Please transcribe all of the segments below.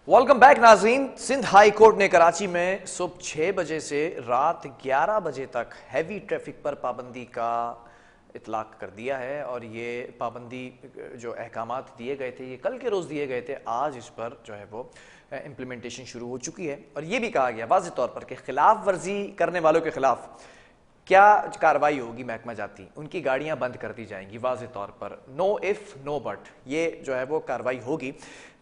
Welcome back नाज़रीन। Sindh high court ने कराची में सुबह 6 बजे से रात 11 बजे तक हैवी ट्रैफिक पर पाबंदी का इतलाक कर दिया है और ये पाबंदी जो अहकामात दिए गए थे ये कल के रोज़ दिए गए थे, आज इस पर जो है वो इम्प्लीमेंटेशन शुरू हो चुकी है। और ये भी कहा गया वाज़ेह तौर पर कि खिलाफ वर्जी करने वालों के खिलाफ क्या कार्रवाई होगी, महकमा जाती उनकी गाड़ियां बंद कर दी जाएंगी। वाज़ेह तौर पर नो इफ़ नो बट ये जो है वो कार्रवाई होगी।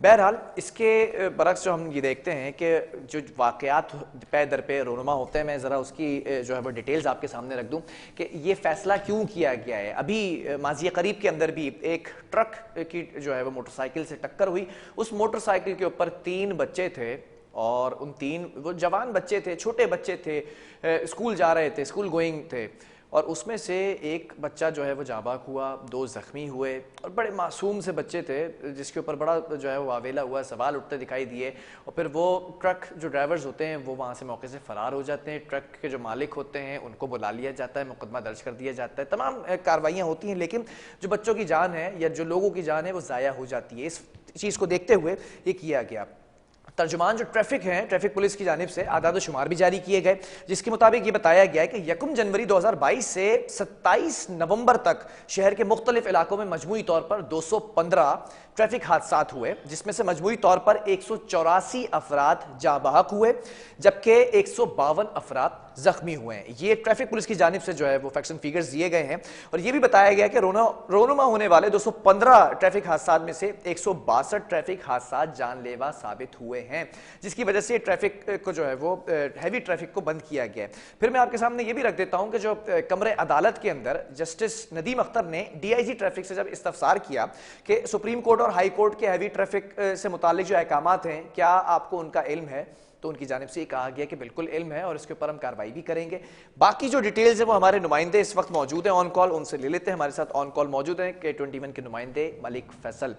बहरहाल इसके बरक्स जो हम ये देखते हैं कि जो वाक़यात पे दर पे रोनुमा होते हैं, मैं ज़रा उसकी जो है वो डिटेल्स आपके सामने रख दूं कि ये फ़ैसला क्यों किया गया है। अभी माज़ी करीब के अंदर भी एक ट्रक की जो है वो मोटरसाइकिल से टक्कर हुई। उस मोटरसाइकिल के ऊपर 3 बच्चे थे और उन 3 वो जवान बच्चे थे, छोटे बच्चे थे, स्कूल जा रहे थे, स्कूल गोइंग थे। और उसमें से एक बच्चा जो है वो जाबाक हुआ, 2 ज़ख्मी हुए और बड़े मासूम से बच्चे थे जिसके ऊपर बड़ा जो है वो आवेला हुआ, सवाल उठते दिखाई दिए। और फिर वो ट्रक जो ड्राइवर्स होते हैं वो वहाँ से मौके से फ़रार हो जाते हैं। ट्रक के जो मालिक होते हैं उनको बुला लिया जाता है, मुकदमा दर्ज कर दिया जाता है, तमाम कार्रवाइयाँ होती हैं, लेकिन जो बच्चों की जान है या जो लोगों की जान है वो ज़ाया हो जाती है। इस चीज़ को देखते हुए ये किया गया। तर्जुमान जो ट्रैफिक है, ट्रैफिक पुलिस की जानिब से आदाद शुमार भी जारी किए गए, जिसके मुताबिक ये बताया गया है कि 1 जनवरी 2022 से 27 नवंबर तक शहर के मुख्तलिफ इलाकों में मजमूई तौर पर 215 ट्रैफिक हादसा हुए, जिसमें से मजमूई तौर पर 184 अफराद जाँ बहक हुए जबकि 152 अफराद जख्मी हुए हैं। ये ट्रैफिक पुलिस की जानिब से जो है वो फैक्ट्स एंड फिगर्स दिए गए हैं। और ये भी बताया गया कि रोनुमा होने वाले 215 ट्रैफिक हादसा में से 162 ट्रैफिक हादसा जानलेवा साबित हुए हैं, जिसकी वजह से ट्रैफिक को जो है वो हैवी ट्रैफिक को बंद किया गया है। फिर मैं आपके सामने ये भी रख देता हूं कि जो कमरे अदालत के अंदर जस्टिस नदीम अख्तर ने डीआईजी ट्रैफिक से जब इस्तफसार किया कि सुप्रीम कोर्ट और हाई कोर्ट के हैवी ट्रैफिक से मुतालिक जो अहकामात हैं क्या आपको उनका इल्म है, तो उनकी जानिब से ये कहा गया कि बिल्कुल इल्म है और इसके ऊपर हम कार्रवाई भी करेंगे। बाकी जो डिटेल्स है वो हमारे नुमाइंदे इस वक्त मौजूद हैं ऑन कॉल, उनसे ले लेते हैं। हमारे साथ ऑन कॉल मौजूद हैं K21 के नुमाइंदे मलिक फैसल।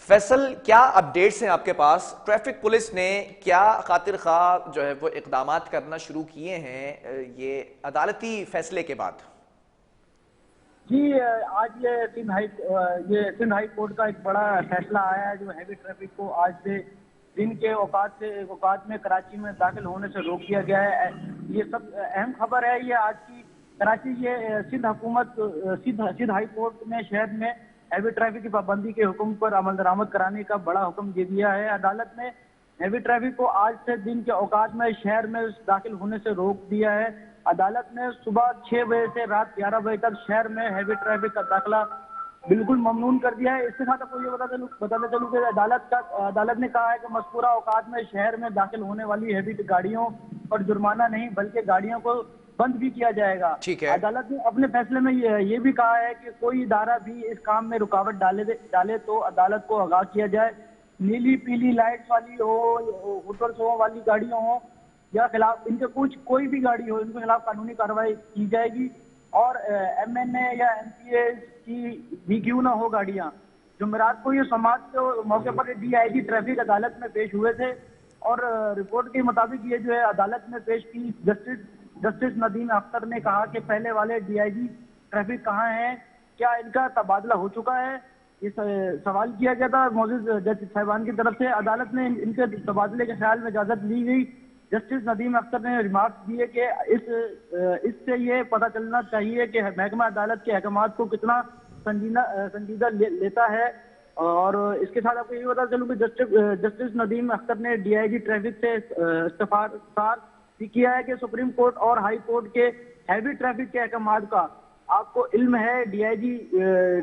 फैसल, क्या अपडेट्स हैं आपके पास? ट्रैफिक पुलिस ने क्या खातिर खा जो है वो इकदामात करना शुरू किए हैं ये अदालती फैसले के बाद? जी, आज ये सिंध हाई कोर्ट का एक बड़ा फैसला आया है जो हैवी ट्रैफिक को आज से दिन के औकात में कराची में दाखिल होने से रोक दिया गया है। ये सब अहम खबर है। ये आज की कराची ये सिंध हाई कोर्ट ने शहर में हैवी ट्रैफिक की पाबंदी के हुक्म पर अमल दरामद कराने का बड़ा हुक्म दे दिया है। अदालत ने हैवी ट्रैफिक को आज से दिन के औकात में शहर में दाखिल होने से रोक दिया है। अदालत ने सुबह 6 बजे से रात 11 बजे तक शहर में हैवी ट्रैफिक का दाखिला बिल्कुल ममनून कर दिया है। इसके साथ आपको ये बताते चलूं कि अदालत ने कहा है कि मज़कूरा औकात में शहर में दाखिल होने वाली हैवी गाड़ियों पर जुर्माना नहीं बल्कि गाड़ियों को बंद भी किया जाएगा। ठीक है। अदालत ने अपने फैसले में ये भी कहा है कि कोई इदारा भी इस काम में रुकावट डाले तो अदालत को आगाह किया जाए। नीली पीली लाइट्स वाली हो, होटल्स वाली गाड़ियों हो या खिलाफ इनके कोई भी गाड़ी हो, इनके खिलाफ कानूनी कार्रवाई की जाएगी। और MNA या MPA की भी क्यों ना हो गाड़ियां। जुमेरात को ये समाज के मौके पर DIG ट्रैफिक अदालत में पेश हुए थे और रिपोर्ट के मुताबिक ये जो है अदालत में पेश की जस्टिस नदीम अख्तर ने कहा कि पहले वाले DIG ट्रैफिक कहाँ हैं, क्या इनका तबादला हो चुका है। ये सवाल किया गया था मौजूद जज साहिबान की तरफ से। अदालत ने इनके तबादले के ख्याल में इजाजत ली गई। जस्टिस नदीम अख्तर ने रिमार्क्स दिए कि इससे ये पता चलना चाहिए कि महकमा अदालत के अहकामात को कितना संजीदा लेता है। और इसके साथ आपको ये बता चलूँ कि जस्टिस नदीम अख्तर ने DIG ट्रैफिक से इस्तफसार भी किया है कि सुप्रीम कोर्ट और हाई कोर्ट के हैवी ट्रैफिक के अहकामात का आपको इल्म है। DIG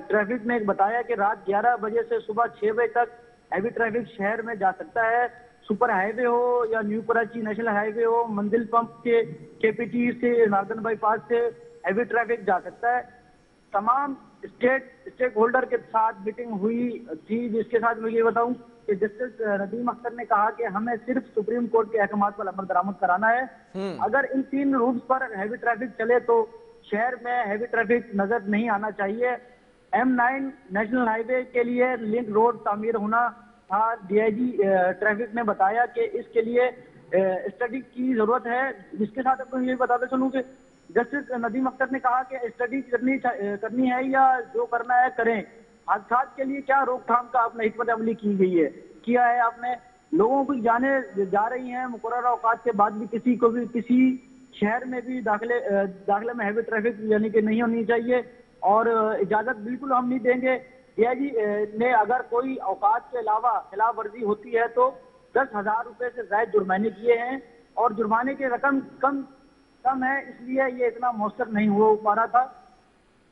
ट्रैफिक ने बताया कि रात 11 बजे से सुबह 6 बजे तक हैवी ट्रैफिक शहर में जा सकता है। सुपर हाईवे हो या न्यू कराची नेशनल हाईवे हो, मंजिल पंप के KPT से नार्दन बाईपास से हैवी ट्रैफिक जा सकता है। तमाम स्टेक होल्डर के साथ मीटिंग हुई थी, जिसके साथ मैं ये बताऊं कि जस्टिस नदीम अख्तर ने कहा कि हमें सिर्फ सुप्रीम कोर्ट के अहकामात पर अमल दरामद कराना है। अगर इन 3 रूट्स पर हैवी ट्रैफिक चले तो शहर में हैवी ट्रैफिक नजर नहीं आना चाहिए। M9 नेशनल हाईवे के लिए लिंक रोड तामीर होना था। DIG ट्रैफिक ने बताया कि इसके लिए स्टडी की जरूरत है। जिसके साथ आपको ये बताते चलूं कि जस्टिस नदीम अख्तर ने कहा कि स्टडी करनी है या जो करना है करें। हादसा के लिए क्या रोकथाम का आपने हिकमत अमली किया है आपने। लोगों की जाने जा रही हैं मुकर्रर औकात के बाद भी। किसी को भी किसी शहर में भी दाखिले में हैवी ट्रैफिक यानी कि नहीं होनी चाहिए, और इजाजत बिल्कुल हम नहीं देंगे। डीआईजी ने अगर कोई औकात के अलावा खिलाफ वर्जी होती है तो 10,000 रुपए से ज्यादा जुर्माने किए हैं, और जुर्माने की रकम कम है, इसलिए ये इतना मौसर नहीं हो पा रहा था।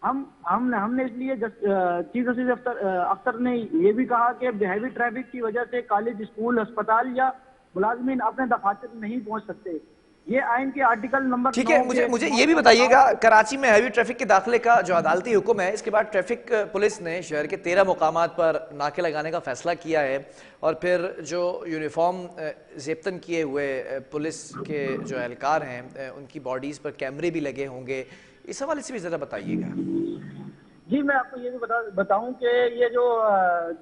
हमने इसलिए चीफ जस्टिस अख्तर ने ये भी कहा कि हैवी ट्रैफिक की वजह से कॉलेज, स्कूल, अस्पताल या मुलाजमीन अपने दफातर नहीं पहुंच सकते। ये आइन के आर्टिकल नंबर ठीक है, मुझे ये भी बताइएगा, कराची में हैवी ट्रैफिक के दाखिले का जो अदालती हुक्म है, इसके बाद ट्रैफिक पुलिस ने शहर के 13 मुकामात पर नाके लगाने का फैसला किया है, और फिर जो यूनिफॉर्म ज़ेब्तन किए हुए पुलिस के जो एहलकार हैं उनकी बॉडीज़ पर कैमरे भी लगे होंगे। इस हवाले से भी ज़रा बताइएगा। जी, मैं आपको ये भी बताऊं कि ये जो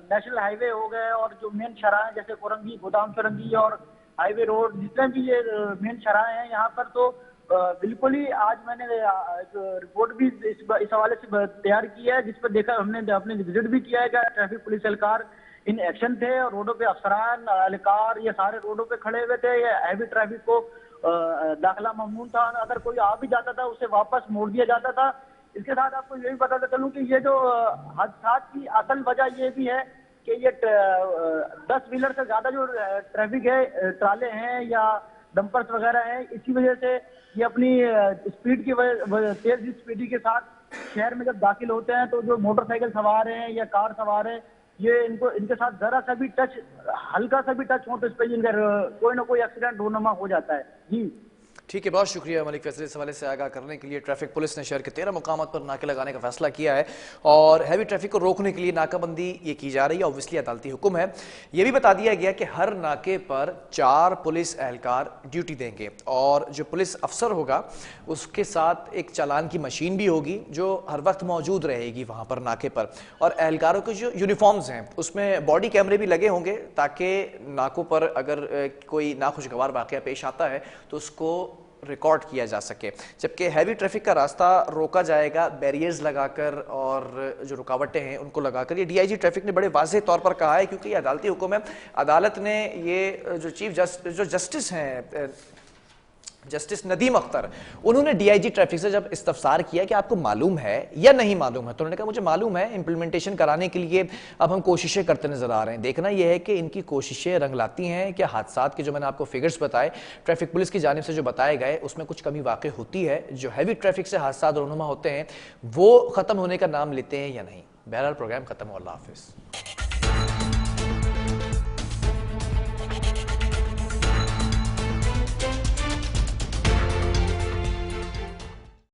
नेशनल हाईवे हो गए और जो मेन शराह जैसे कोरंगी, गोदाम फिरंगी और हाईवे रोड, जितने भी ये मेन शराह हैं, यहाँ पर तो बिल्कुल ही आज मैंने एक रिपोर्ट भी इस हवाले से तैयार की है, जिस पर देखा हमने अपने विजिट भी किया है कि ट्रैफिक पुलिस एहलकार इन एक्शन थे, और रोडों पे अफसरान, एहलकार ये सारे रोडों पे खड़े हुए थे। ये हैवी ट्रैफिक को दाखिला ममनून था, अगर कोई आ भी जाता था उसे वापस मोड़ दिया जाता था। इसके साथ आपको ये भी बताता चलूं कि ये जो हादसात की असल वजह ये भी है कि ये 10 व्हीलर से ज्यादा जो ट्रैफिक है, ट्राले हैं या डंपर्स वगैरह हैं, इसी वजह से ये अपनी स्पीड की तेज स्पीड के साथ शहर में जब दाखिल होते हैं तो जो मोटरसाइकिल सवार हैं या कार सवार हैं, ये इनके साथ जरा सा भी हल्का सा भी टच हो तो इस पर कोई ना कोई एक्सीडेंट रोनमा हो जाता है। जी ठीक है, बहुत शुक्रिया मलिक फैसल, इस हवाले से आगाह करने के लिए। ट्रैफिक पुलिस ने शहर के 13 मुकामात पर नाके लगाने का फैसला किया है, और हैवी ट्रैफिक को रोकने के लिए नाकाबंदी ये की जा रही है। ऑब्वियसली अदालती हुक्म है। ये भी बता दिया गया कि हर नाके पर 4 पुलिस एहलकार ड्यूटी देंगे, और जो पुलिस अफसर होगा उसके साथ एक चालान की मशीन भी होगी जो हर वक्त मौजूद रहेगी वहाँ पर नाके पर। और एहलकारों के जो यूनिफॉर्म्स हैं उसमें बॉडी कैमरे भी लगे होंगे, ताकि नाकों पर अगर कोई नाखुशगवार वाक़या पेश आता है तो उसको रिकॉर्ड किया जा सके। जबकि हैवी ट्रैफिक का रास्ता रोका जाएगा बैरियर्स लगाकर, और जो रुकावटें हैं उनको लगाकर। ये डीआईजी ट्रैफिक ने बड़े वाज़ेह तौर पर कहा है, क्योंकि ये अदालती हुक्म है। अदालत ने ये जो जस्टिस हैं, जस्टिस नदीम अख्तर, उन्होंने डीआईजी ट्रैफिक से जब इस्तफसार किया कि आपको मालूम है या नहीं मालूम है, तो उन्होंने कहा मुझे मालूम है, इंप्लीमेंटेशन कराने के लिए अब हम कोशिशें करते नजर आ रहे हैं। देखना यह है कि इनकी कोशिशें रंग लाती हैं कि हादसात के जो मैंने आपको फिगर्स बताए ट्रैफिक पुलिस की जानिब से जो बताए गए, उसमें कुछ कमी वाक़ई होती है। जो हैवी ट्रैफिक से हादसात रोनुमा होते हैं वो ख़त्म होने का नाम लेते हैं या नहीं। बहरहाल प्रोग्राम खत्म हुआ। अल्लाह हाफिज़।